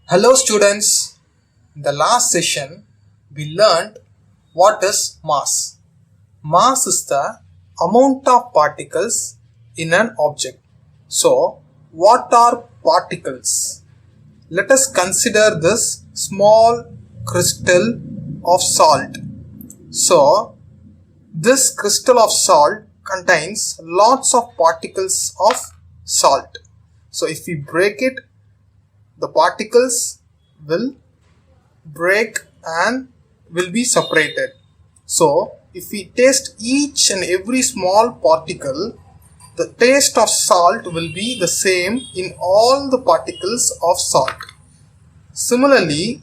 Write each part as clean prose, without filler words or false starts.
Hello students, in the last session we learned what is mass. Mass is the amount of particles in an object. So what are particles? Let us consider this small crystal of salt. So this crystal of salt contains lots of particles of salt. So if we break it, the particles will break and will be separated. So if we taste each and every small particle, the taste of salt will be the same in all the particles of salt. Similarly,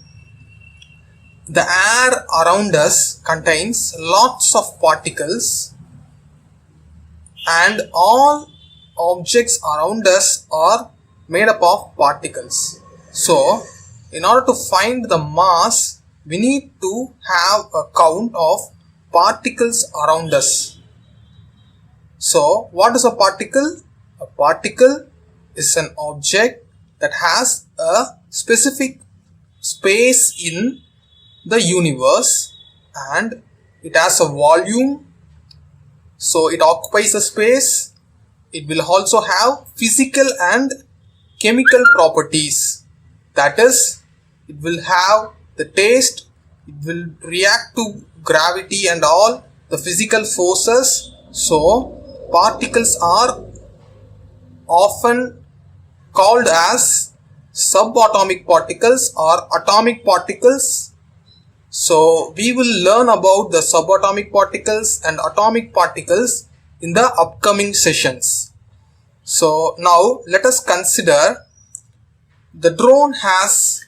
the air around us contains lots of particles and all objects around us are made up of particles. So in order to find the mass, we need to have a count of particles around us. So what is a particle? A particle is an object that has a specific space in the universe and it has a volume, so it occupies a space. It will also have physical and chemical properties. That is, it will have the taste, it will react to gravity and all the physical forces. So particles are often called as subatomic particles or atomic particles. So we will learn about the subatomic particles and atomic particles in the upcoming sessions. So now let us consider the drone has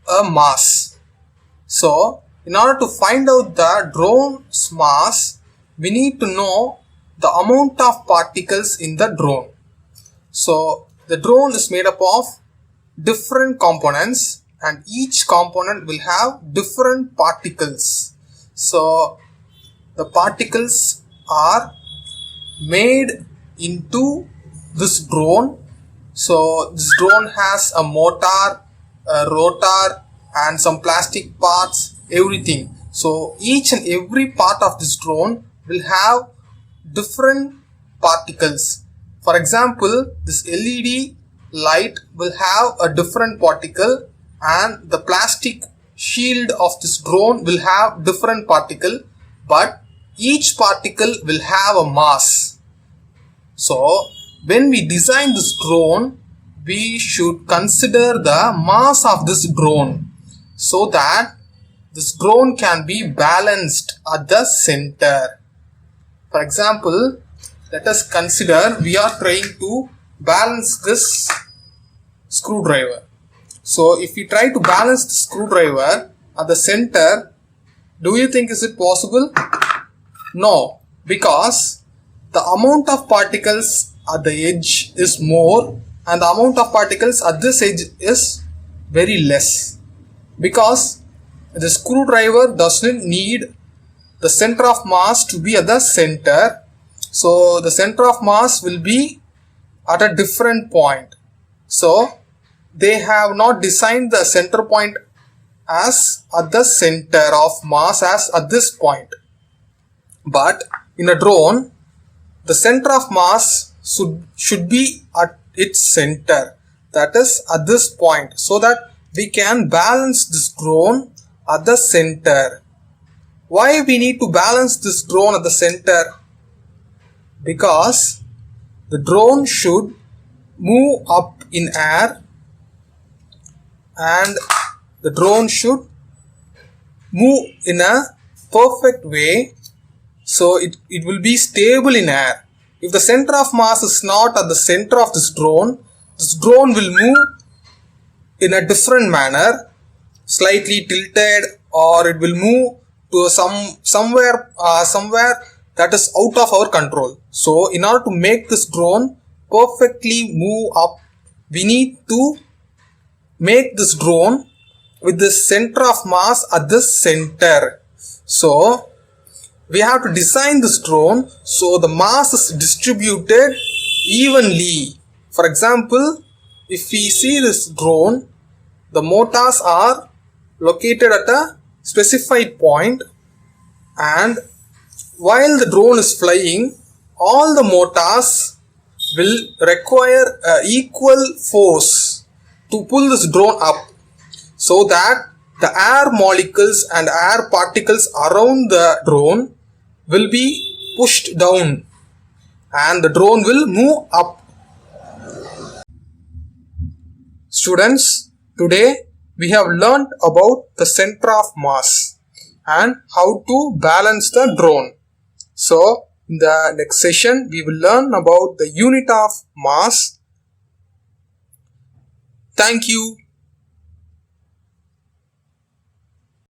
a mass. So in order to find out the drone's mass, we need to know the amount of particles in the drone. So the drone is made up of different components and each component will have different particles. So the particles are made into this drone. So this drone has a motor, a rotor and some plastic parts, everything. So each and every part of this drone will have different particles. For example, this LED light will have a different particle and the plastic shield of this drone will have different particle, but each particle will have a mass. So when we design this drone, we should consider the mass of this drone so that this drone can be balanced at the center. For example, let us consider we are trying to balance this screwdriver. So if we try to balance the screwdriver at the center, do you think is it possible? No, because the amount of particles at the edge is more and the amount of particles at this edge is very less, because the screwdriver doesn't need the center of mass to be at the center. So the center of mass will be at a different point. So they have not designed the center point as at the center of mass as at this point. But in a drone, the center of mass should be at its center, that is at this point, so that we can balance this drone at the center. Why we need to balance this drone at the center? Because the drone should move up in air and the drone should move in a perfect way, so it will be stable in air. If the center of mass is not at the center of this drone will move in a different manner, slightly tilted, or it will move to somewhere that is out of our control. So in order to make this drone perfectly move up, we need to make this drone with the center of mass at the center. So we have to design this drone so the mass is distributed evenly. For example, if we see this drone, the motors are located at a specified point, and while the drone is flying, all the motors will require an equal force to pull this drone up, so that the air molecules and air particles around the drone will be pushed down and the drone will move up. Students, today we have learnt about the center of mass and how to balance the drone. So, in the next session, we will learn about the unit of mass. Thank you.